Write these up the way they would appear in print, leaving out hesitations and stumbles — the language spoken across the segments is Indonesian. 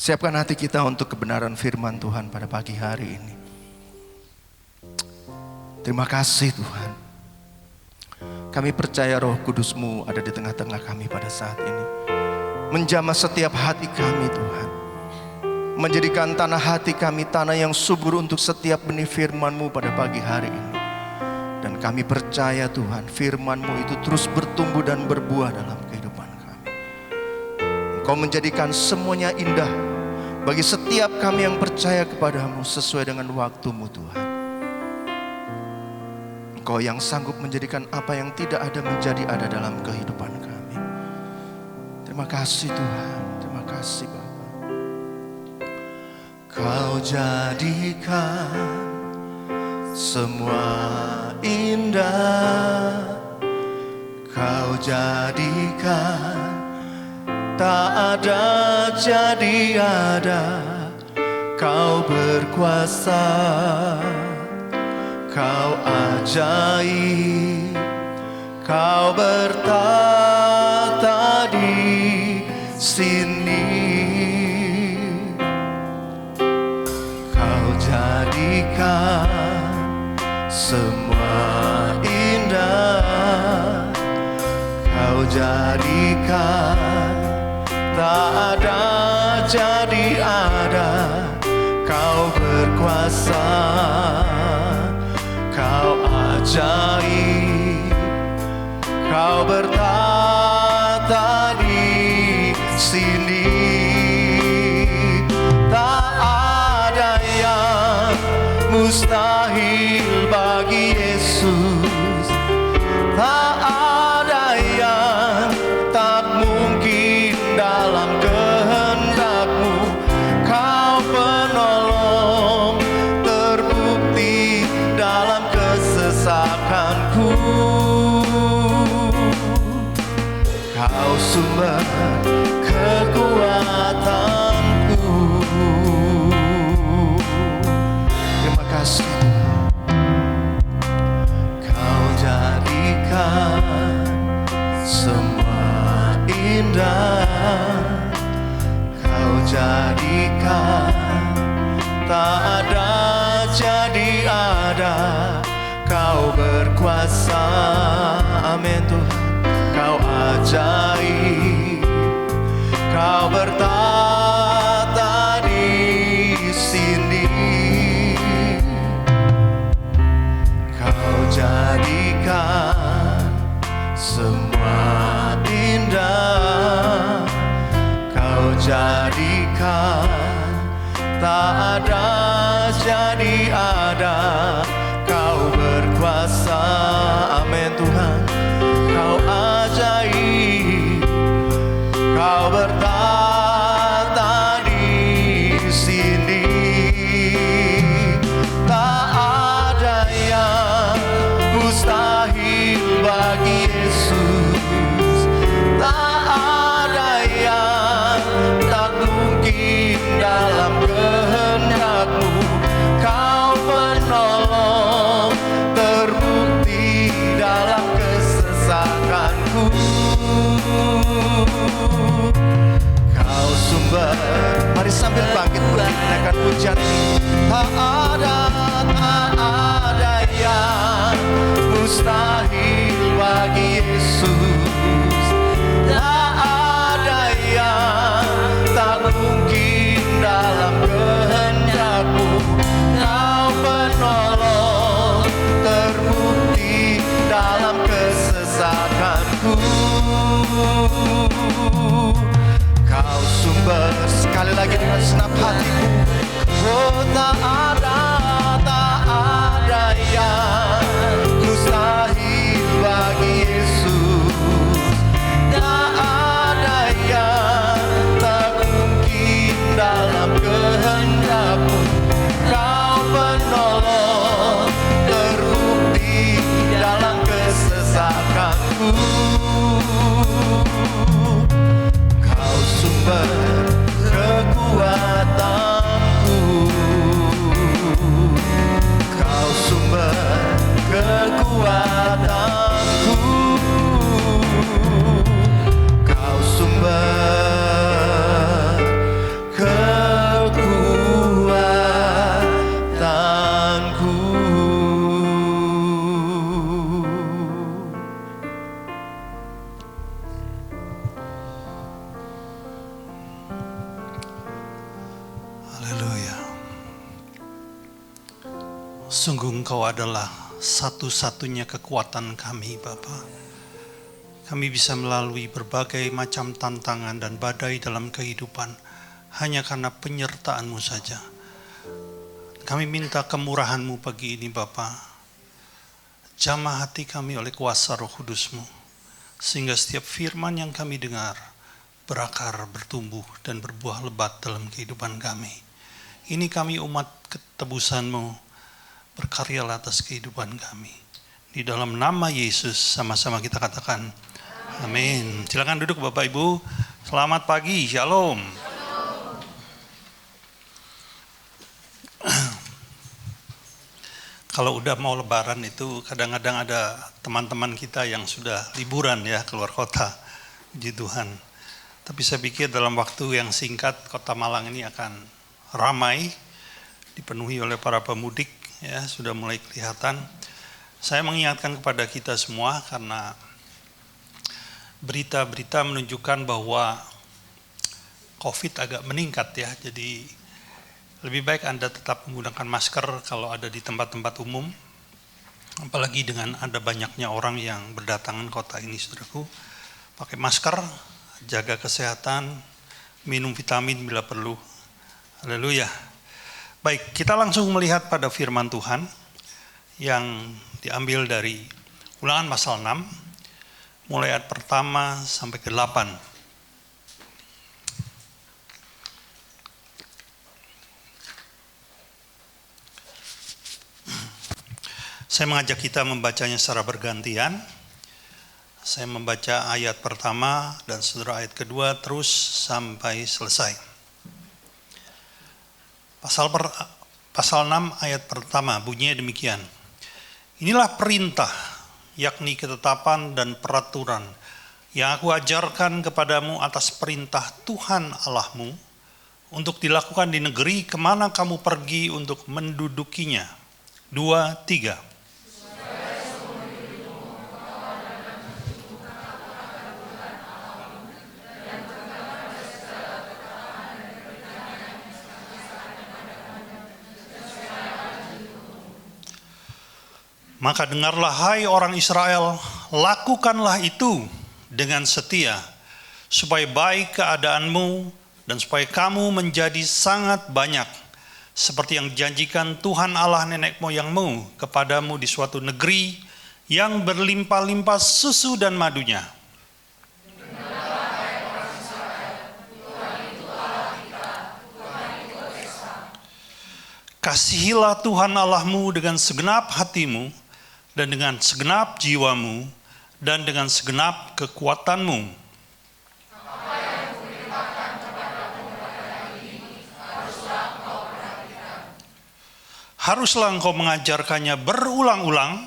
Siapkan hati kita untuk kebenaran firman Tuhan pada pagi hari ini. Terima kasih Tuhan. Kami percaya Roh Kudus-Mu ada di tengah-tengah kami pada saat ini. Menjamah setiap hati kami Tuhan. Menjadikan tanah hati kami tanah yang subur untuk setiap benih firman-Mu pada pagi hari ini. Dan kami percaya Tuhan, firman-Mu itu terus bertumbuh dan berbuah dalam kehidupan kami. Engkau menjadikan semuanya indah bagi setiap kami yang percaya kepadamu sesuai dengan waktu-Mu Tuhan. Engkau yang sanggup menjadikan apa yang tidak ada menjadi ada dalam kehidupan kami. Terima kasih Tuhan, terima kasih Bapa. Kau jadikan semua indah, Kau jadikan tak ada jadi ada. Kau berkuasa, Kau ajaib, Kau bertata di sini. Kau jadikan semua indah, Kau jadikan tak ada jadi ada. Kau berkuasa, Kau ajaib, Kau bertata di sini. Tak ada yang mustahil bagi Yesus. Tak ada yang tak mungkin dalam kehendak-Mu. Kau penolong terbukti dalam kesesakanku. Kau sumber kekuatanku. Terima kasih Tuhan. Kau jadikan semua indah, Kau jadikan tak ada jadi ada. Kau berkuasa, amin Tuhan. Kau ajaib, Kau bertata di sini. Kau jadikan semua indah, Kau jadikan tak ada jadi ada. Kau berkuasa, amin Tuhan. Kau ajaib, Kau bertata di sini. Tak ada yang mustahil bagi Yesus. Tak ada yang tak mungkin dalam kehendak-Mu. Kau penolong terbukti dalam kesesakanku. Kau sumber, mari sambil bangkit menaikkan pujian. Tak ada yang mustahil bagi Yesus. Tak ada yang tak mungkin dalam kehendak-Mu. Kau penolong terbukti dalam kesesakanku. Kau sumber, sekali lagi dengan senap hatiku. Oh tak ada yang mustahil bagi Yesus. Tak ada yang tak mungkin dalam kehendak-Mu. Kau penolong terbukti dalam kesesakanku. Kau sumber kekuatanku. Kau sumber kekuatanku. Kau sumber kekuatanku. Sungguh Engkau adalah satu-satunya kekuatan kami, Bapa. Kami bisa melalui berbagai macam tantangan dan badai dalam kehidupan hanya karena penyertaan-Mu saja. Kami minta kemurahan-Mu pagi ini, Bapa. Jamah hati kami oleh kuasa Roh Kudus-Mu, sehingga setiap firman yang kami dengar berakar, bertumbuh, dan berbuah lebat dalam kehidupan kami. Ini kami umat ketebusan-Mu, berkaryalah atas kehidupan kami. Di dalam nama Yesus sama-sama kita katakan, amin. Silakan duduk Bapak Ibu. Selamat pagi, shalom. Kalau udah mau lebaran itu kadang-kadang ada teman-teman kita yang sudah liburan ya keluar kota. Puji Tuhan. Tapi saya pikir dalam waktu yang singkat Kota Malang ini akan ramai, dipenuhi oleh para pemudik ya, sudah mulai kelihatan. Saya mengingatkan kepada kita semua karena berita-berita menunjukkan bahwa COVID agak meningkat ya. Jadi lebih baik Anda tetap menggunakan masker kalau ada di tempat-tempat umum. Apalagi dengan ada banyaknya orang yang berdatangan kota ini, saudaraku. Pakai masker, jaga kesehatan, minum vitamin bila perlu. Haleluya. Baik, kita langsung melihat pada firman Tuhan yang diambil dari Ulangan pasal 6, mulai ayat pertama sampai ke 8. Saya mengajak kita membacanya secara bergantian. Saya membaca ayat pertama dan saudara ayat kedua terus sampai selesai. Pasal 6 ayat pertama bunyinya demikian. Inilah perintah, yakni ketetapan dan peraturan yang aku ajarkan kepadamu atas perintah Tuhan Allahmu untuk dilakukan di negeri kemana kamu pergi untuk mendudukinya. 2, 3. Maka dengarlah hai orang Israel, lakukanlah itu dengan setia, supaya baik keadaanmu dan supaya kamu menjadi sangat banyak, seperti yang dijanjikan Tuhan Allah nenek moyangmu kepadamu di suatu negeri yang berlimpah-limpah susu dan madunya. Kasihilah Tuhan Allahmu dengan segenap hatimu, dan dengan segenap jiwamu, dan dengan segenap kekuatanmu. Apa yang kuperintahkan kepadamu pada hari ini, haruslah engkau perhatikan. Haruslah engkau mengajarkannya berulang-ulang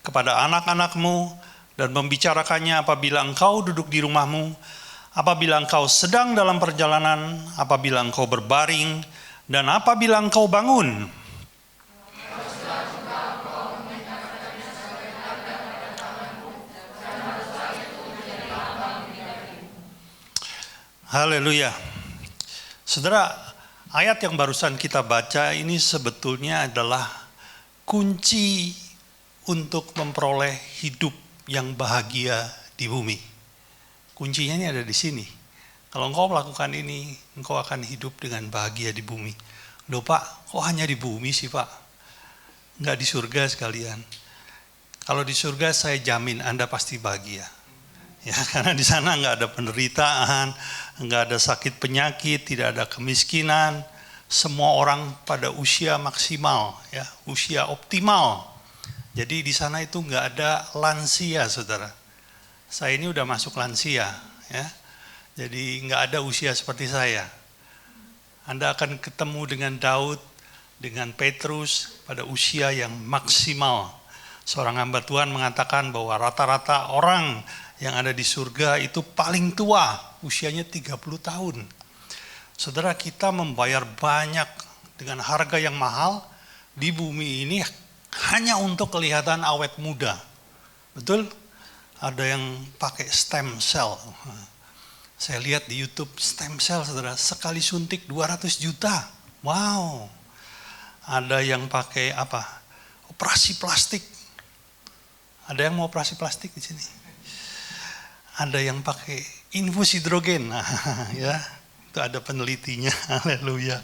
kepada anak-anakmu, dan membicarakannya apabila engkau duduk di rumahmu, apabila engkau sedang dalam perjalanan, apabila engkau berbaring, dan apabila engkau bangun. Haleluya. Saudara, ayat yang barusan kita baca ini sebetulnya adalah kunci untuk memperoleh hidup yang bahagia di bumi. Kuncinya ini ada di sini. Kalau engkau melakukan ini, engkau akan hidup dengan bahagia di bumi. Loh Pak, kok hanya di bumi sih Pak? Enggak di surga sekalian. Kalau di surga saya jamin Anda pasti bahagia. Ya, karena di sana enggak ada penderitaan, enggak ada sakit penyakit, tidak ada kemiskinan. Semua orang pada usia maksimal, ya, usia optimal. Jadi di sana itu enggak ada lansia, saudara. Saya ini udah masuk lansia, ya. Jadi enggak ada usia seperti saya. Anda akan ketemu dengan Daud, dengan Petrus pada usia yang maksimal. Seorang hamba Tuhan mengatakan bahwa rata-rata orang yang ada di surga itu paling tua, usianya 30 tahun. Saudara, kita membayar banyak dengan harga yang mahal di bumi ini hanya untuk kelihatan awet muda. Betul? Ada yang pakai stem cell. Saya lihat di YouTube stem cell, saudara, sekali suntik 200 juta. Wow. Ada yang pakai apa? operasi plastik. Ada yang mau operasi plastik di sini? Ada yang pakai infus hidrogen. Nah, ya, itu ada penelitinya. Haleluya.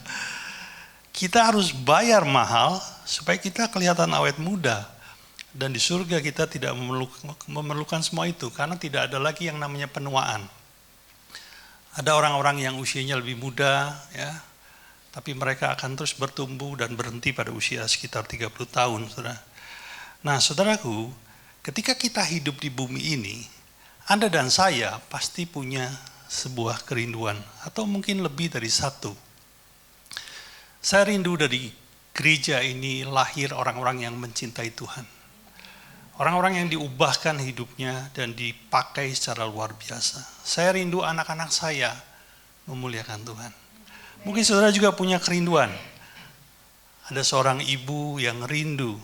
Kita harus bayar mahal supaya kita kelihatan awet muda. Dan di surga kita tidak memerlukan semua itu, karena tidak ada lagi yang namanya penuaan. Ada orang-orang yang usianya lebih muda, ya, tapi mereka akan terus bertumbuh dan berhenti pada usia sekitar 30 tahun. Saudara. Nah, saudaraku, ketika kita hidup di bumi ini, Anda dan saya pasti punya sebuah kerinduan, atau mungkin lebih dari satu. Saya rindu dari gereja ini lahir orang-orang yang mencintai Tuhan. Orang-orang yang diubahkan hidupnya dan dipakai secara luar biasa. Saya rindu anak-anak saya memuliakan Tuhan. Mungkin saudara juga punya kerinduan. Ada seorang ibu yang rindu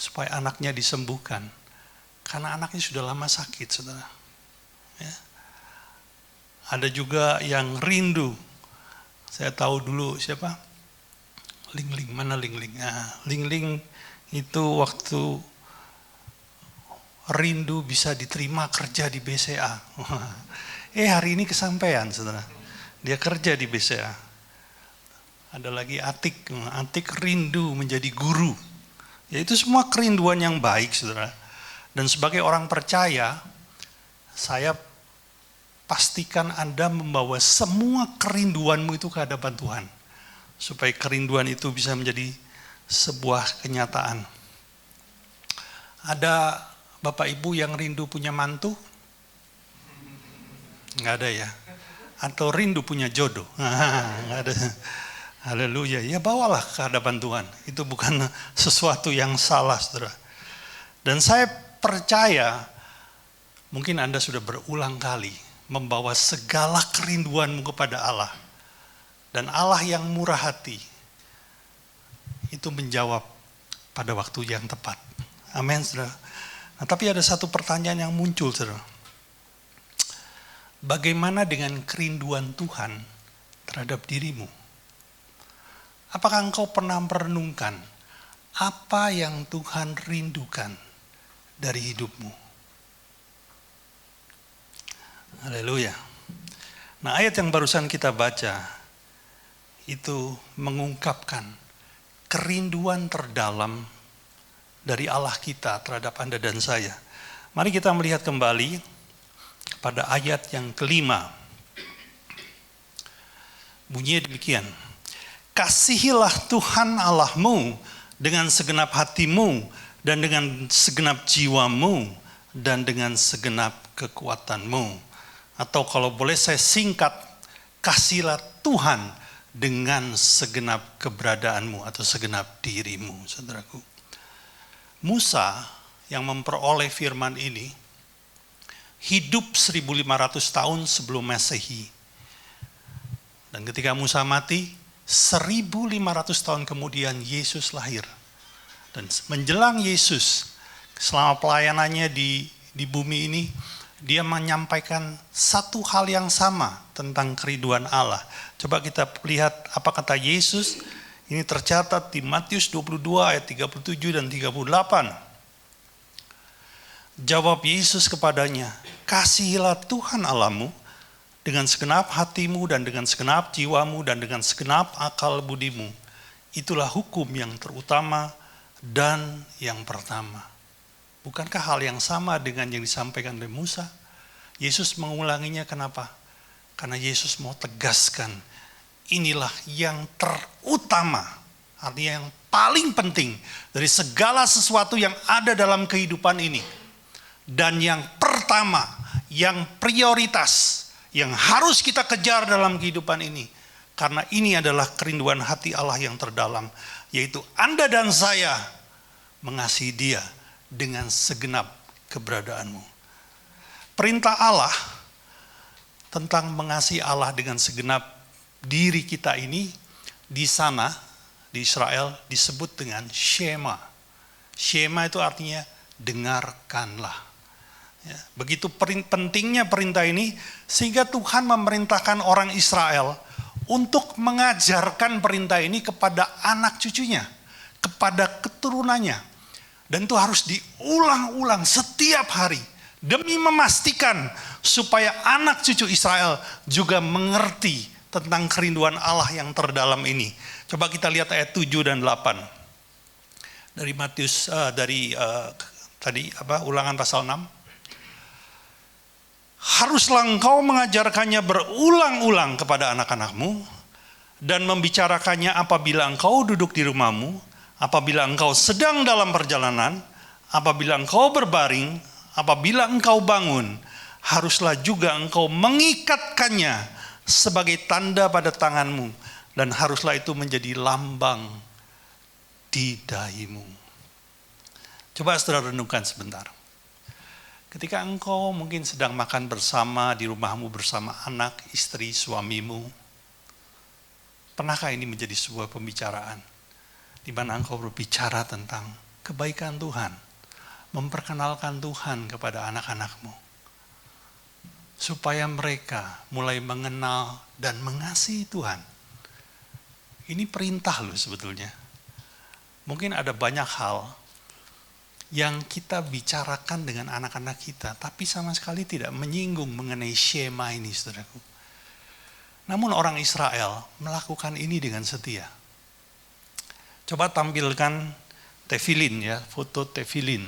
supaya anaknya disembuhkan. Karena anaknya sudah lama sakit, saudara. Ya. Ada juga yang rindu. Saya tahu dulu siapa? Ling-ling, mana Ling-ling? Nah, Ling-ling itu waktu rindu bisa diterima kerja di BCA. Hari ini kesampaian, saudara. Dia kerja di BCA. Ada lagi Atik rindu menjadi guru. Ya, itu semua kerinduan yang baik, saudara. Dan sebagai orang percaya, saya pastikan Anda membawa semua kerinduanmu itu ke hadapan Tuhan. Supaya kerinduan itu bisa menjadi sebuah kenyataan. Ada Bapak Ibu yang rindu punya mantu? Enggak ada ya? Atau rindu punya jodoh? Enggak ada. Haleluya. Ya bawalah ke hadapan Tuhan. Itu bukan sesuatu yang salah, saudara. Dan saya percaya, mungkin Anda sudah berulang kali membawa segala kerinduanmu kepada Allah. Dan Allah yang murah hati, itu menjawab pada waktu yang tepat. Amin, saudara. Nah, tapi ada satu pertanyaan yang muncul, saudara. Bagaimana dengan kerinduan Tuhan terhadap dirimu? Apakah engkau pernah merenungkan apa yang Tuhan rindukan dari hidupmu? Haleluya. Nah, ayat yang barusan kita baca itu mengungkapkan kerinduan terdalam dari Allah kita terhadap Anda dan saya. Mari kita melihat kembali pada ayat yang kelima. Bunyinya demikian. Kasihilah Tuhan Allahmu dengan segenap hatimu dan dengan segenap jiwamu dan dengan segenap kekuatanmu. Atau kalau boleh saya singkat, kasihilah Tuhan dengan segenap keberadaanmu atau segenap dirimu, saudaraku. Musa yang memperoleh firman ini hidup 1500 tahun sebelum Masehi. Dan ketika Musa mati, 1500 tahun kemudian Yesus lahir. Dan menjelang Yesus, selama pelayanannya di bumi ini, dia menyampaikan satu hal yang sama tentang kerinduan Allah. Coba kita lihat apa kata Yesus. Ini tercatat di Matius 22 ayat 37 dan 38. Jawab Yesus kepadanya, kasihilah Tuhan Allahmu dengan segenap hatimu dan dengan segenap jiwamu dan dengan segenap akal budimu. Itulah hukum yang terutama dan yang pertama. Bukankah hal yang sama dengan yang disampaikan oleh Musa? Yesus mengulanginya kenapa? Karena Yesus mau tegaskan, inilah yang terutama, artinya yang paling penting dari segala sesuatu yang ada dalam kehidupan ini. Dan yang pertama, yang prioritas, yang harus kita kejar dalam kehidupan ini. Karena ini adalah kerinduan hati Allah yang terdalam, yaitu Anda dan saya mengasihi Dia dengan segenap keberadaanmu. Perintah Allah tentang mengasihi Allah dengan segenap diri kita ini di sana, di Israel disebut dengan Shema. Shema itu artinya dengarkanlah. Ya, begitu pentingnya perintah ini sehingga Tuhan memerintahkan orang Israel untuk mengajarkan perintah ini kepada anak cucunya. kepada keturunannya. Dan itu harus diulang-ulang setiap hari. Demi memastikan supaya anak cucu Israel juga mengerti tentang kerinduan Allah yang terdalam ini. Coba kita lihat ayat 7 dan 8. Dari Matius, Ulangan pasal 6. Haruslah engkau mengajarkannya berulang-ulang kepada anak-anakmu dan membicarakannya apabila engkau duduk di rumahmu, apabila engkau sedang dalam perjalanan, apabila engkau berbaring, apabila engkau bangun. Haruslah juga engkau mengikatkannya sebagai tanda pada tanganmu, dan haruslah itu menjadi lambang di dahimu. Coba saudara renungkan sebentar. Ketika engkau mungkin sedang makan bersama di rumahmu bersama anak, istri, suamimu, pernahkah ini menjadi sebuah pembicaraan di mana engkau berbicara tentang kebaikan Tuhan, memperkenalkan Tuhan kepada anak-anakmu, supaya mereka mulai mengenal dan mengasihi Tuhan? Ini perintah loh sebetulnya. Mungkin ada banyak hal yang kita bicarakan dengan anak-anak kita, tapi sama sekali tidak menyinggung mengenai Shema ini, saudaraku. Namun orang Israel melakukan ini dengan setia. Coba tampilkan tefilin ya, foto tefilin.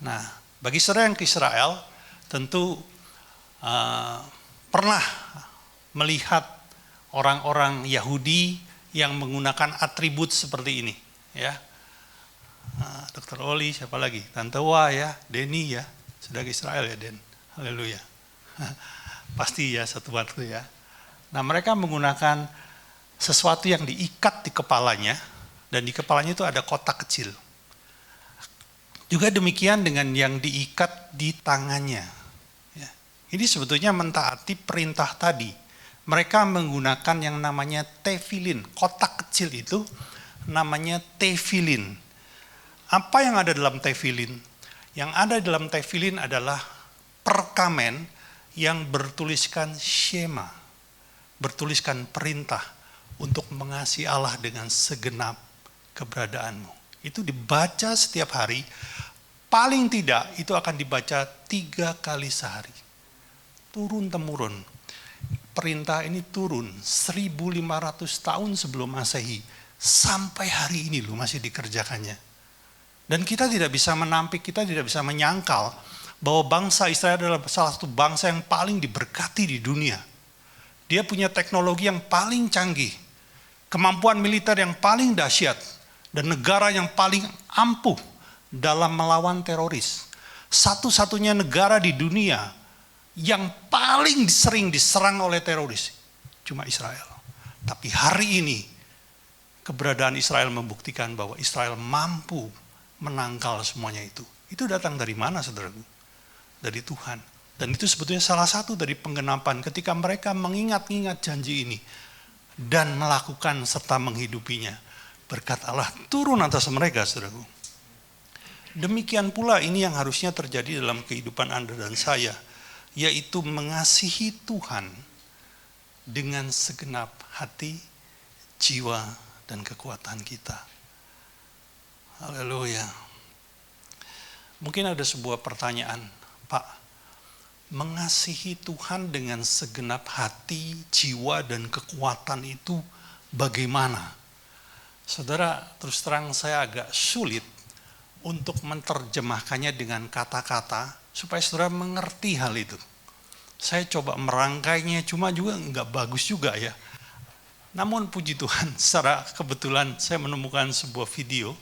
Nah, bagi saudara yang ke Israel, tentu pernah melihat orang-orang Yahudi yang menggunakan atribut seperti ini, ya. Dr. Oli, siapa lagi? Tante Wah ya, Denny ya, sudah ke Israel ya Den, haleluya. Pasti ya satu waktu ya. Nah mereka menggunakan sesuatu yang diikat di kepalanya, dan di kepalanya itu ada kotak kecil. Juga demikian dengan yang diikat di tangannya. Ya. Ini sebetulnya mentaati perintah tadi. Mereka menggunakan yang namanya tefilin, kotak kecil itu namanya tefilin. Apa yang ada dalam tefilin? Yang ada dalam tefilin adalah perkamen yang bertuliskan Shema, bertuliskan perintah untuk mengasihi Allah dengan segenap keberadaanmu. Itu dibaca setiap hari, paling tidak itu akan dibaca 3 kali sehari. Turun-temurun. Perintah ini turun 1500 tahun sebelum Masehi, sampai hari ini loh masih dikerjakannya. Dan kita tidak bisa menampik, kita tidak bisa menyangkal bahwa bangsa Israel adalah salah satu bangsa yang paling diberkati di dunia. Dia punya teknologi yang paling canggih, kemampuan militer yang paling dahsyat, dan negara yang paling ampuh dalam melawan teroris. Satu-satunya negara di dunia yang paling sering diserang oleh teroris cuma Israel. Tapi hari ini keberadaan Israel membuktikan bahwa Israel mampu menangkal semuanya itu. Itu datang dari mana, saudaraku? Dari Tuhan. Dan itu sebetulnya salah satu dari penggenapan ketika mereka mengingat-ingat janji ini dan melakukan serta menghidupinya. Berkat Allah turun atas mereka, saudaraku. Demikian pula ini yang harusnya terjadi dalam kehidupan Anda dan saya, yaitu mengasihi Tuhan dengan segenap hati, jiwa, dan kekuatan kita. Haleluya. Mungkin ada sebuah pertanyaan, Pak, mengasihi Tuhan dengan segenap hati, jiwa, dan kekuatan itu bagaimana? Saudara, terus terang saya agak sulit untuk menerjemahkannya dengan kata-kata supaya saudara mengerti hal itu. Saya coba merangkainya, cuma juga nggak bagus juga ya. Namun puji Tuhan, secara kebetulan saya menemukan sebuah video.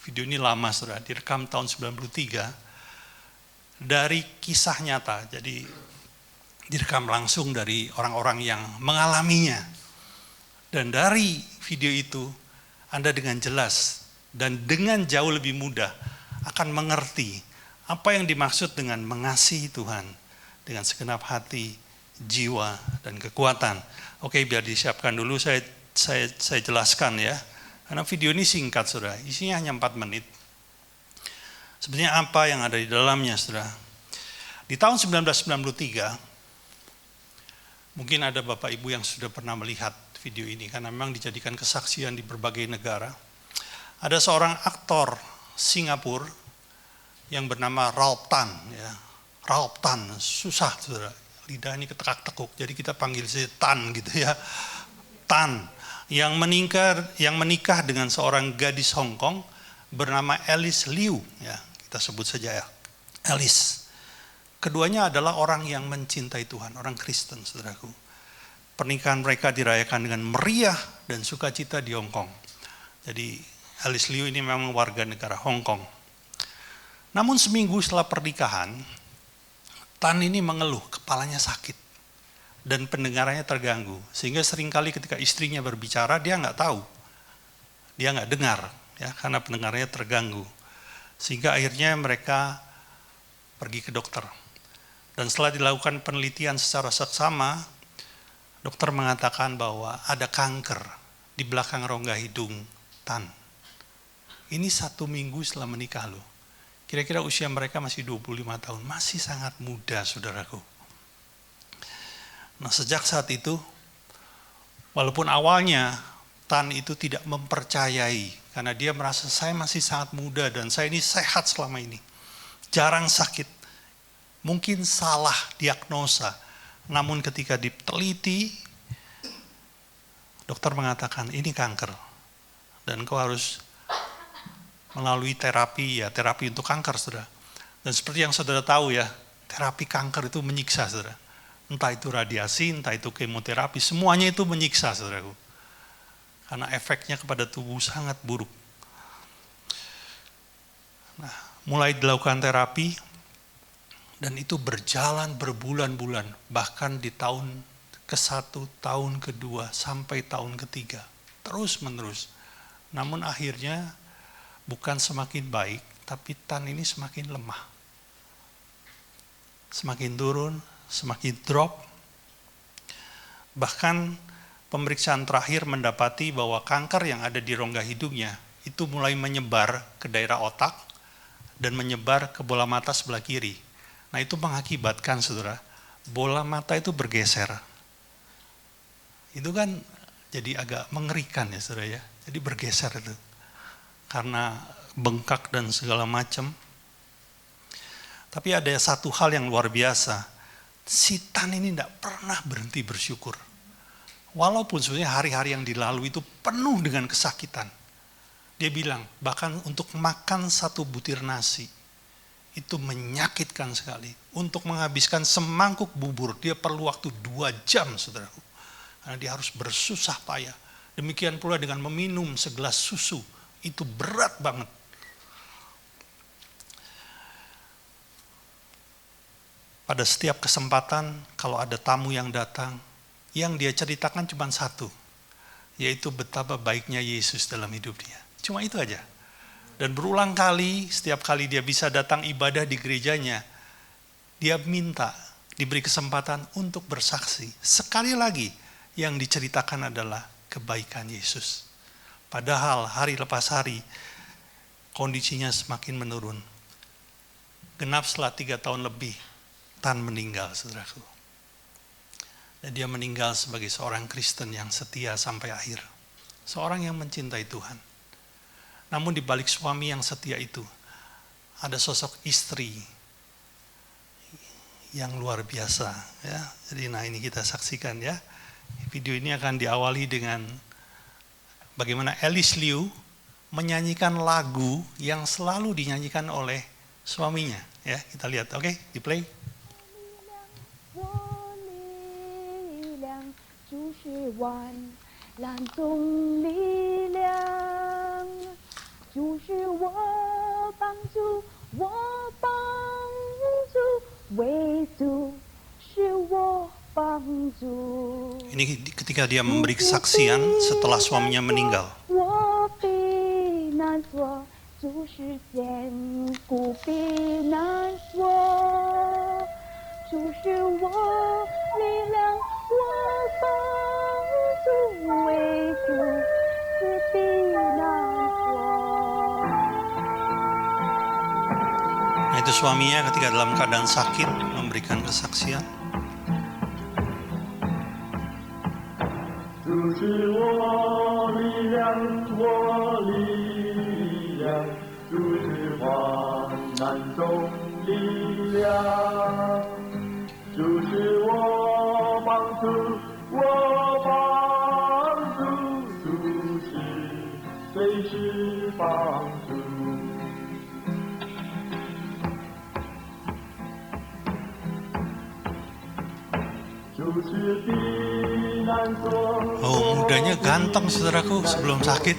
Video ini lama, saudara, direkam tahun 93 dari kisah nyata. Jadi direkam langsung dari orang-orang yang mengalaminya. Dan dari video itu Anda dengan jelas dan dengan jauh lebih mudah akan mengerti apa yang dimaksud dengan mengasihi Tuhan dengan segenap hati, jiwa, dan kekuatan. Oke, biar disiapkan dulu saya jelaskan ya. Karena video ini singkat, saudara, isinya hanya 4 menit. Sebenarnya apa yang ada di dalamnya, saudara? Di tahun 1993, mungkin ada Bapak Ibu yang sudah pernah melihat video ini karena memang dijadikan kesaksian di berbagai negara. Ada seorang aktor Singapura yang bernama Ralph Tan. Ya. Ralph Tan, susah saudara. Lidah ini ketekak-tekuk, jadi kita panggil si Tan gitu ya. Tan, yang menikah dengan seorang gadis Hong Kong bernama Alice Liu. Ya, kita sebut saja ya, Alice. Keduanya adalah orang yang mencintai Tuhan, orang Kristen, saudaraku. Pernikahan mereka dirayakan dengan meriah dan sukacita di Hong Kong. Jadi Alice Liu ini memang warga negara Hong Kong. Namun seminggu setelah pernikahan, Tan ini mengeluh, kepalanya sakit dan pendengarannya terganggu. Sehingga seringkali ketika istrinya berbicara, dia nggak tahu, dia nggak dengar, ya, karena pendengarannya terganggu. Sehingga akhirnya mereka pergi ke dokter. Dan setelah dilakukan penelitian secara seksama, dokter mengatakan bahwa ada kanker di belakang rongga hidung Tan. Ini 1 minggu setelah menikah loh. Kira-kira usia mereka masih 25 tahun, masih sangat muda saudaraku. Nah sejak saat itu, walaupun awalnya Tan itu tidak mempercayai, karena dia merasa saya masih sangat muda dan saya ini sehat selama ini. Jarang sakit, mungkin salah diagnosa. Namun ketika diteliti, dokter mengatakan ini kanker. Dan kau harus melalui terapi, ya terapi untuk kanker, saudara. Dan seperti yang saudara tahu ya, terapi kanker itu menyiksa, saudara. Entah itu radiasi, entah itu kemoterapi, semuanya itu menyiksa, saudaraku. Karena efeknya kepada tubuh sangat buruk. Nah, mulai dilakukan terapi, dan itu berjalan berbulan-bulan, bahkan di tahun ke-1, tahun ke-2, sampai tahun ke-3. Terus menerus. Namun akhirnya, bukan semakin baik, tapi Tan ini semakin lemah. Semakin turun, semakin drop. Bahkan pemeriksaan terakhir mendapati bahwa kanker yang ada di rongga hidungnya itu mulai menyebar ke daerah otak dan menyebar ke bola mata sebelah kiri. Nah itu mengakibatkan saudara, bola mata itu bergeser. Itu kan jadi agak mengerikan ya saudara ya, jadi bergeser itu. Karena bengkak dan segala macam. Tapi ada satu hal yang luar biasa. Si Tan ini tidak pernah berhenti bersyukur. Walaupun sebenarnya hari-hari yang dilalui itu penuh dengan kesakitan. Dia bilang, bahkan untuk makan 1 butir nasi, itu menyakitkan sekali. Untuk menghabiskan semangkuk bubur, dia perlu waktu 2 jam, saudaraku. Karena dia harus bersusah payah. Demikian pula dengan meminum segelas susu. Itu berat banget. Pada setiap kesempatan, kalau ada tamu yang datang, yang dia ceritakan cuma satu, yaitu betapa baiknya Yesus dalam hidup dia. Cuma itu aja. Dan berulang kali, setiap kali dia bisa datang ibadah di gerejanya, dia minta diberi kesempatan untuk bersaksi. Sekali lagi, yang diceritakan adalah kebaikan Yesus. Padahal hari lepas hari, kondisinya semakin menurun. Genap setelah 3 tahun lebih, Tan meninggal, saudaraku. Dan dia meninggal sebagai seorang Kristen yang setia sampai akhir. Seorang yang mencintai Tuhan. Namun di balik suami yang setia itu, ada sosok istri yang luar biasa. Ya. Jadi nah ini kita saksikan ya. Video ini akan diawali dengan bagaimana Alice Liu menyanyikan lagu yang selalu dinyanyikan oleh suaminya. Ya, kita lihat, oke, di play. Ini ketika dia memberi kesaksian setelah suaminya meninggal. Nah itu suaminya ketika dalam keadaan sakit memberikan kesaksian. 主是我力量，我力量，主是患难中力量，主是我帮助，我帮助，主是随时帮助。Oh, mudanya ganteng saudaraku sebelum sakit.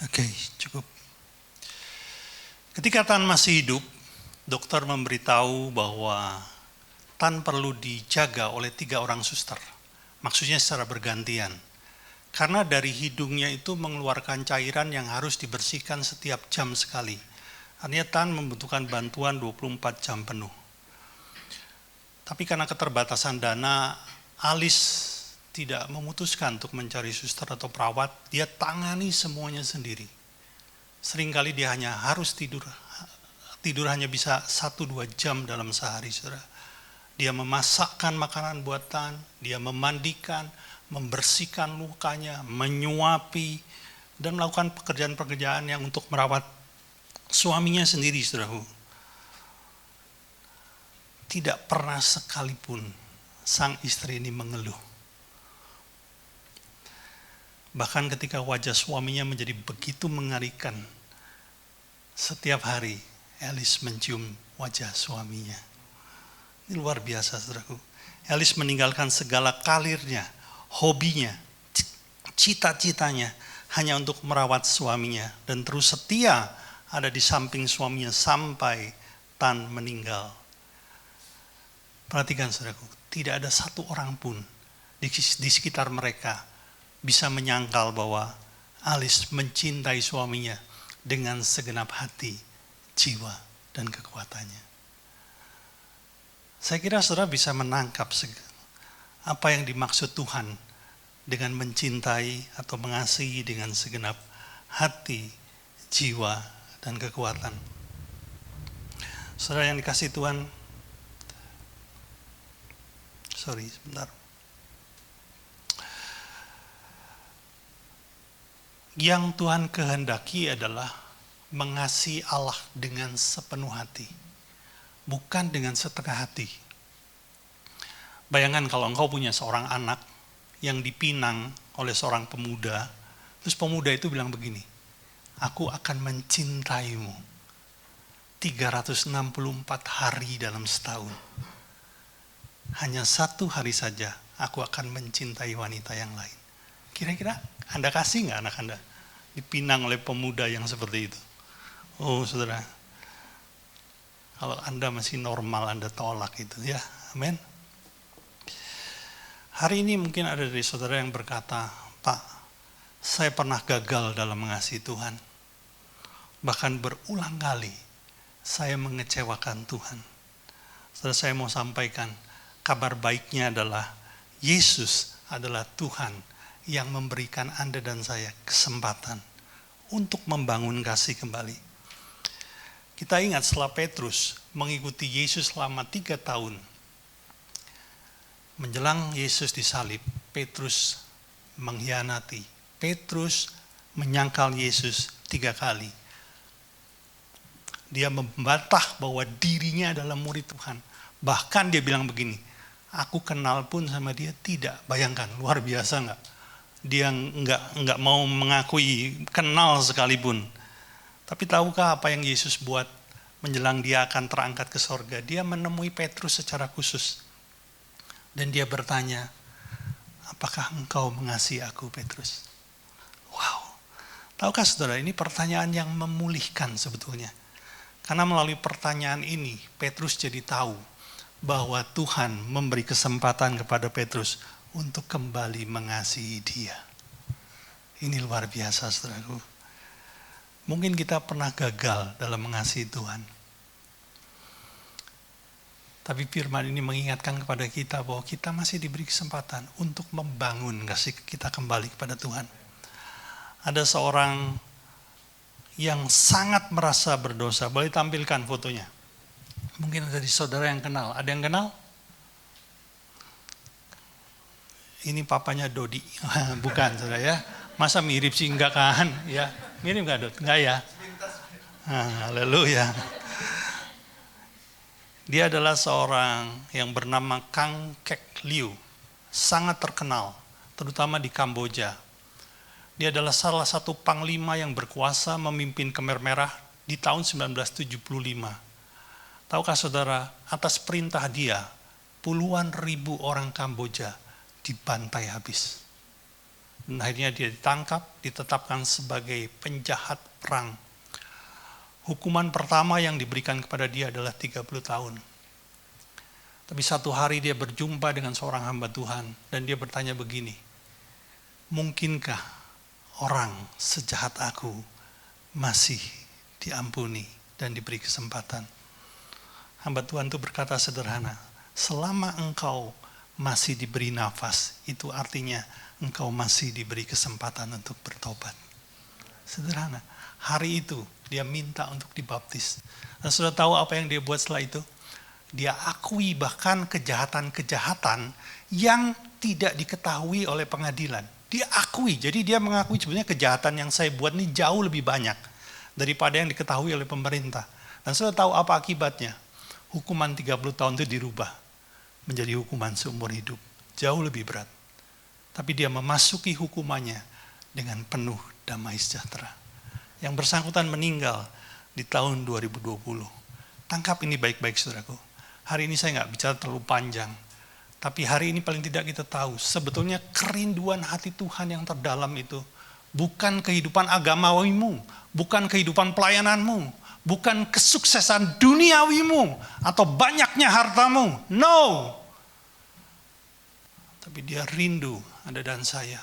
Oke, cukup. Ketika Tan masih hidup, dokter memberitahu bahwa Tan perlu dijaga oleh 3 orang suster. Maksudnya secara bergantian. Karena dari hidungnya itu mengeluarkan cairan yang harus dibersihkan setiap jam sekali. Artinya Tan membutuhkan bantuan 24 jam penuh. Tapi karena keterbatasan dana, Alice tidak memutuskan untuk mencari suster atau perawat, dia tangani semuanya sendiri. Seringkali dia hanya harus tidur hanya bisa 1-2 jam dalam sehari, saudara. Dia memasakkan makanan buatan, dia memandikan, membersihkan lukanya, menyuapi, dan melakukan pekerjaan-pekerjaan yang untuk merawat suaminya sendiri, saudaraku. Tidak pernah sekalipun sang istri ini mengeluh. Bahkan ketika wajah suaminya menjadi begitu mengerikan, setiap hari Alice mencium wajah suaminya. Ini luar biasa, saudaraku. Alice meninggalkan segala karirnya, hobinya, cita-citanya hanya untuk merawat suaminya dan terus setia ada di samping suaminya sampai Tan meninggal. Perhatikan, saudaraku, tidak ada satu orang pun di sekitar mereka bisa menyangkal bahwa Alice mencintai suaminya dengan segenap hati, jiwa, dan kekuatannya. Saya kira saudara bisa menangkap apa yang dimaksud Tuhan dengan mencintai atau mengasihi dengan segenap hati, jiwa, dan kekuatan. Saudara yang dikasihi Tuhan, sebentar. Yang Tuhan kehendaki adalah mengasihi Allah dengan sepenuh hati, bukan dengan setengah hati. Bayangkan kalau engkau punya seorang anak yang dipinang oleh seorang pemuda, terus pemuda itu bilang begini, aku akan mencintaimu 364 hari dalam setahun. Hanya 1 hari saja aku akan mencintai wanita yang lain. Kira-kira Anda kasih nggak anak Anda dipinang oleh pemuda yang seperti itu? Oh saudara, kalau Anda masih normal Anda tolak itu ya, amin. Hari ini mungkin ada dari saudara yang berkata, Pak, saya pernah gagal dalam mengasihi Tuhan. Bahkan berulang kali saya mengecewakan Tuhan. Saudara, saya mau sampaikan, kabar baiknya adalah Yesus adalah Tuhan yang memberikan Anda dan saya kesempatan untuk membangun kasih kembali. Kita ingat setelah Petrus mengikuti Yesus selama 3 tahun, menjelang Yesus disalib, Petrus mengkhianati. Petrus menyangkal Yesus 3 kali. Dia membantah bahwa dirinya adalah murid Tuhan. Bahkan dia bilang begini, aku kenal pun sama dia tidak. Bayangkan, luar biasa nggak? Dia nggak mau mengakui kenal sekalipun. Tapi tahukah apa yang Yesus buat menjelang dia akan terangkat ke sorga? Dia menemui Petrus secara khusus. Dan dia bertanya, apakah engkau mengasihi aku, Petrus? Wow. Tahukah saudara, ini pertanyaan yang memulihkan sebetulnya. Karena melalui pertanyaan ini, Petrus jadi tahu bahwa Tuhan memberi kesempatan kepada Petrus untuk kembali mengasihi dia. Ini luar biasa, saudaraku. Mungkin kita pernah gagal dalam mengasihi Tuhan. Tapi firman ini mengingatkan kepada kita bahwa kita masih diberi kesempatan untuk membangun kasih kita kembali kepada Tuhan. Ada seorang yang sangat merasa berdosa. Boleh tampilkan fotonya. Mungkin ada di saudara yang kenal. Ada yang kenal? Ini papanya Dodi. Bukan, saudara ya. Masa mirip sih? Enggak kan? Ya, mirip enggak, Dod? Enggak ya? Haleluya. Dia adalah seorang yang bernama Kang Kek Liu. Sangat terkenal, terutama di Kamboja. Dia adalah salah satu panglima yang berkuasa memimpin Khmer Merah di tahun 1975. Tahukah saudara, atas perintah dia, puluhan ribu orang Kamboja dibantai habis. Dan akhirnya dia ditangkap, ditetapkan sebagai penjahat perang. Hukuman pertama yang diberikan kepada dia adalah 30 tahun. Tapi satu hari dia berjumpa dengan seorang hamba Tuhan dan dia bertanya begini, mungkinkah orang sejahat aku masih diampuni dan diberi kesempatan? Hamba Tuhan itu berkata sederhana, selama engkau masih diberi nafas, itu artinya engkau masih diberi kesempatan untuk bertobat. Sederhana. Hari itu dia minta untuk dibaptis. Dan sudah tahu apa yang dia buat setelah itu? Dia akui bahkan kejahatan-kejahatan yang tidak diketahui oleh pengadilan. Dia akui, jadi dia mengakui sebenarnya kejahatan yang saya buat ini jauh lebih banyak daripada yang diketahui oleh pemerintah. Dan sudah tahu apa akibatnya? Hukuman 30 tahun itu dirubah menjadi hukuman seumur hidup. Jauh lebih berat. Tapi dia memasuki hukumannya dengan penuh damai sejahtera. Yang bersangkutan meninggal di tahun 2020. Tangkap ini baik-baik, saudaraku. Hari ini saya nggak bicara terlalu panjang. Tapi hari ini paling tidak kita tahu, sebetulnya kerinduan hati Tuhan yang terdalam itu bukan kehidupan agamawimu, bukan kehidupan pelayananmu, bukan kesuksesan duniawimu, atau banyaknya hartamu. No! Tapi dia rindu Anda dan saya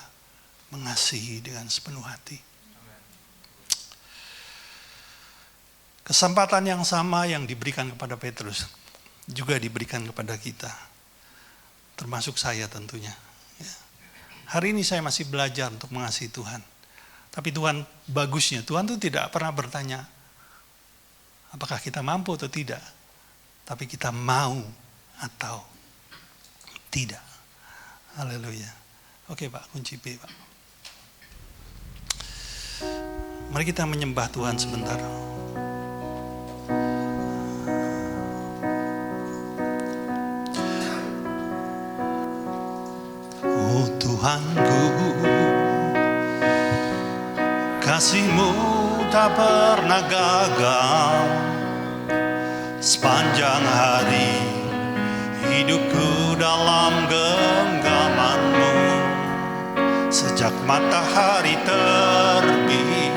mengasihi dengan sepenuh hati. Kesempatan yang sama yang diberikan kepada Petrus juga diberikan kepada kita, termasuk saya tentunya. Hari ini saya masih belajar untuk mengasihi Tuhan. Tapi Tuhan bagusnya, Tuhan itu tidak pernah bertanya, apakah kita mampu atau tidak, tapi kita mau atau tidak. Haleluya. Oke Pak, kunci B Pak. Mari kita menyembah Tuhan sebentar. Oh Tuhanku, kasih-Mu tak pernah gagal. Sepanjang hari hidupku dalam genggaman-Mu. Sejak matahari terbit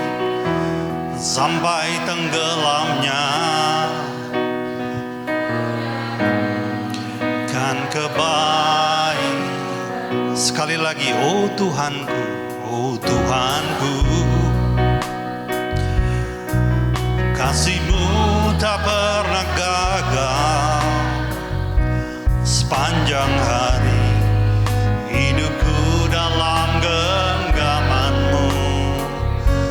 sampai tenggelamnya, kan kebaikan. Sekali lagi, oh Tuhanku, oh Tuhanku, kasih-Mu tak pernah gagal. Sepanjang hari hidupku dalam genggaman-Mu.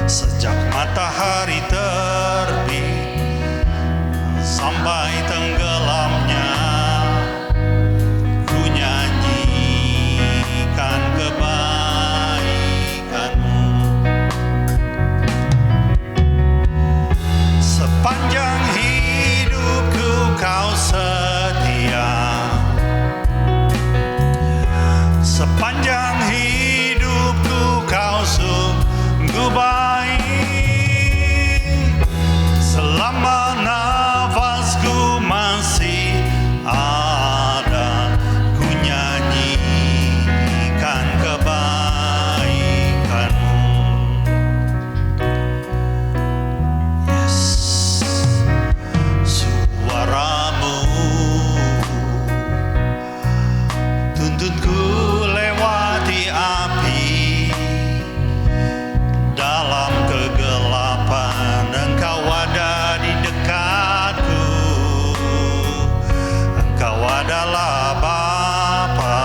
Sejak matahari terbit sampai tenggelamnya, ku nyanyikan kebaikan-Mu. Sepanjang hidupku Kau setia, sepanjang hidupku Kau sungguh baik. Selama nafasku masih ada, ku nyanyikan kebaikan-Mu. Yes, suara-Mu tuntunku lewati api. Dalam kegelapan Engkau ada di dekatku. Engkau adalah Bapa,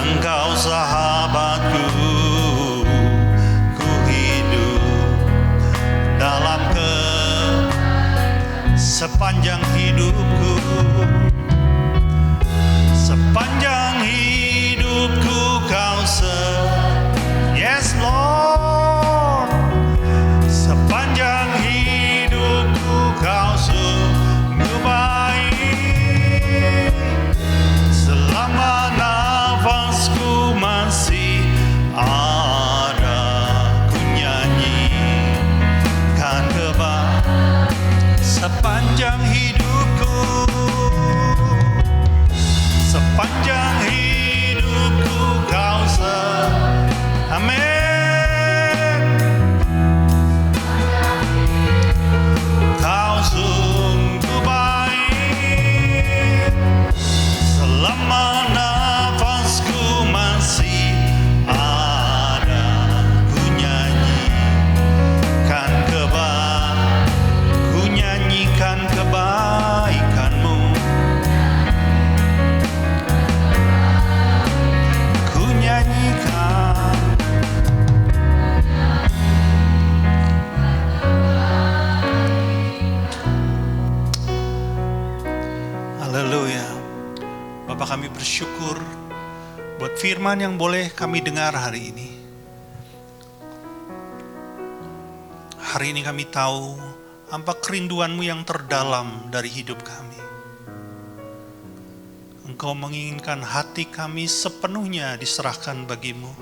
Engkau sahabatku. Ku hidup dalam sepanjang hidupku. Sepanjang hidupku Kau yes Lord. Sepanjang hidupku Kau sungguh baik. Selama nafasku masih ada, ku nyanyikan kebaikan. Sepanjang hidupku, sepanjang hidupku Kau amin. Kau sungguh baik. Selama nafasku masih ada, ku nyanyikan kebaikan-Mu. Ku nyanyikan. Haleluya. Bapak, kami bersyukur buat firman yang boleh kami dengar hari ini. Hari ini kami tahu apa kerinduan-Mu yang terdalam dari hidup kami. Engkau menginginkan hati kami sepenuhnya diserahkan bagi-Mu,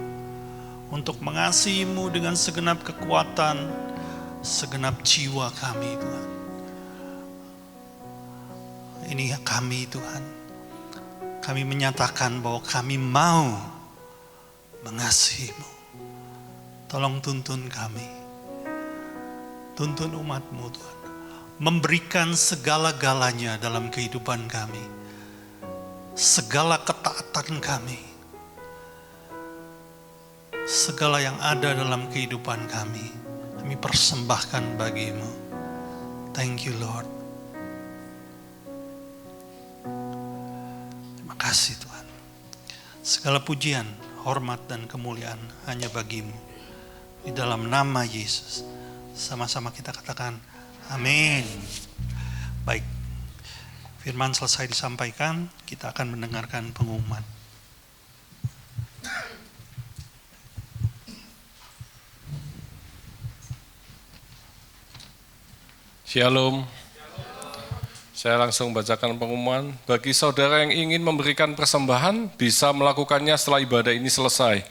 untuk mengasihi-Mu dengan segenap kekuatan, segenap jiwa kami, Tuhan. Ini kami, Tuhan. Kami menyatakan bahwa kami mau mengasihi-Mu. Tolong tuntun kami. Tuntun umat-Mu, Tuhan. Memberikan segala-galanya dalam kehidupan kami. Segala ketaatan kami. Segala yang ada dalam kehidupan kami, kami persembahkan bagi-Mu. Thank you, Lord. Terima kasih, Tuhan. Segala pujian, hormat, dan kemuliaan hanya bagi-Mu. Di dalam nama Yesus. Sama-sama kita katakan Amin. Baik, firman selesai disampaikan, kita akan mendengarkan pengumuman. Shalom. Saya langsung bacakan pengumuman. Bagi saudara yang ingin memberikan persembahan, bisa melakukannya setelah ibadah ini selesai.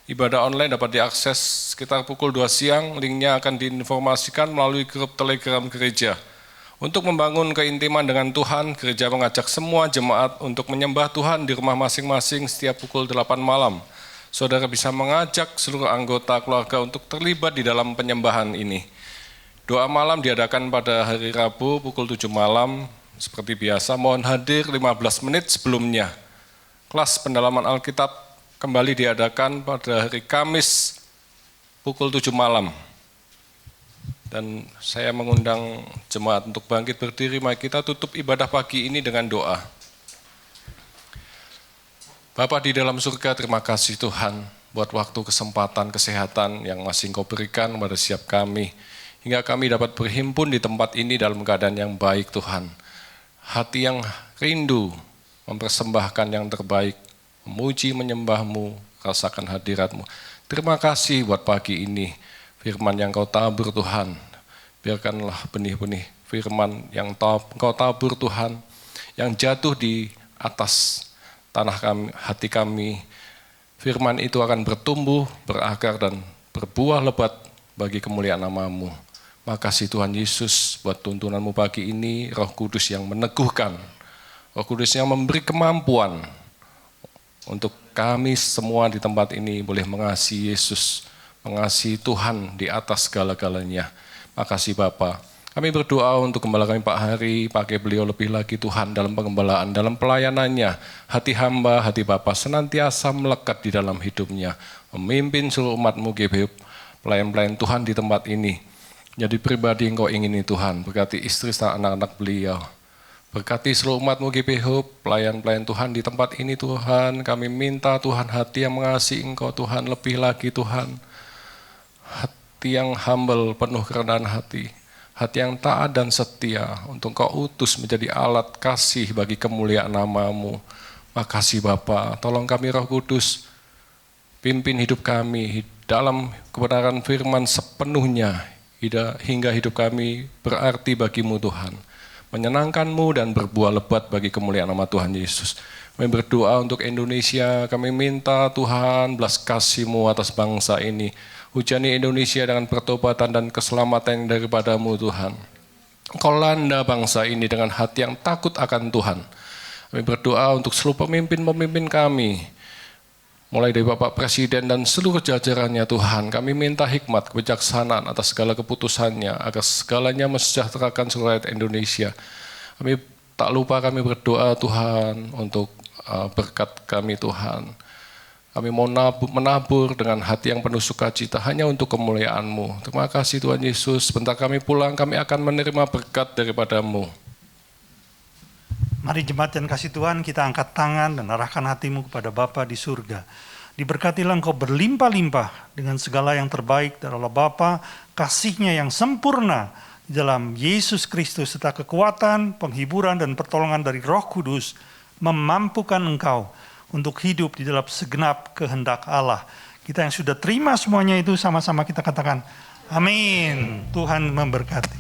Ibadah online dapat diakses sekitar pukul 2 siang, linknya akan diinformasikan melalui grup Telegram gereja. Untuk membangun keintiman dengan Tuhan, gereja mengajak semua jemaat untuk menyembah Tuhan di rumah masing-masing setiap pukul 8 malam. Saudara bisa mengajak seluruh anggota keluarga untuk terlibat di dalam penyembahan ini. Doa malam diadakan pada hari Rabu pukul 7 malam, seperti biasa, mohon hadir 15 menit sebelumnya. Kelas pendalaman Alkitab kembali diadakan pada hari Kamis pukul 7 malam. Dan saya mengundang jemaat untuk bangkit berdiri, mari kita tutup ibadah pagi ini dengan doa. Bapa di dalam surga, terima kasih Tuhan buat waktu, kesempatan, kesehatan yang masih Engkau berikan kepada setiap kami. Hingga kami dapat berhimpun di tempat ini dalam keadaan yang baik Tuhan. Hati yang rindu mempersembahkan yang terbaik, memuji, menyembah-Mu, rasakan hadirat-Mu. Terima kasih buat pagi ini, firman yang Kau tabur Tuhan. Biarkanlah benih-benih firman yang Kau tabur Tuhan, yang jatuh di atas tanah kami, hati kami. Firman itu akan bertumbuh, berakar, dan berbuah lebat bagi kemuliaan nama-Mu. Makasih Tuhan Yesus buat tuntunan-Mu pagi ini, Roh Kudus yang meneguhkan, Roh Kudus yang memberi kemampuan untuk kami semua di tempat ini boleh mengasihi Yesus, mengasihi Tuhan di atas segala-galanya. Makasih Bapa. Kami berdoa untuk gembala kami Pak Hari, pakai beliau lebih lagi Tuhan dalam penggembalaan, dalam pelayanannya. Hati hamba, hati Bapa senantiasa melekat di dalam hidupnya, memimpin seluruh umat-Mu GBH, pelayan-pelayan Tuhan di tempat ini. Jadi pribadi yang Kau ingini Tuhan, berkati istri dan anak-anak beliau. Berkati seluruh umat-Mu GBH, pelayan-pelayan Tuhan di tempat ini Tuhan. Kami minta Tuhan hati yang mengasihi Engkau Tuhan, lebih lagi Tuhan. Hati yang humble, penuh kerendahan hati. Hati yang taat dan setia untuk Kau utus menjadi alat kasih bagi kemuliaan nama-Mu. Makasih Bapa, tolong kami Roh Kudus, pimpin hidup kami dalam kebenaran firman sepenuhnya, hingga hidup kami berarti bagi-Mu Tuhan, menyenangkan-Mu dan berbuah lebat bagi kemuliaan nama Tuhan Yesus. Kami berdoa untuk Indonesia, kami minta Tuhan belas kasih-Mu atas bangsa ini. Hujani Indonesia dengan pertobatan dan keselamatan daripada-Mu Tuhan. Engkau landa bangsa ini dengan hati yang takut akan Tuhan. Kami berdoa untuk seluruh pemimpin-pemimpin kami, mulai dari Bapak Presiden dan seluruh jajarannya Tuhan. Kami minta hikmat, kebijaksanaan atas segala keputusannya, agar segalanya mensejahterakan seluruh rakyat Indonesia. Kami tak lupa kami berdoa Tuhan untuk berkat kami Tuhan. Kami mau menabur dengan hati yang penuh sukacita hanya untuk kemuliaan-Mu. Terima kasih Tuhan Yesus. Sebentar kami pulang, kami akan menerima berkat daripada-Mu. Mari jemaat yang kasih Tuhan, kita angkat tangan dan arahkan hatimu kepada Bapa di surga. Diberkatilah engkau berlimpah-limpah dengan segala yang terbaik dari Allah Bapa, kasih-Nya yang sempurna di dalam Yesus Kristus, serta kekuatan, penghiburan, dan pertolongan dari Roh Kudus memampukan engkau untuk hidup di dalam segenap kehendak Allah. Kita yang sudah terima semuanya itu sama-sama kita katakan, amin. Tuhan memberkati.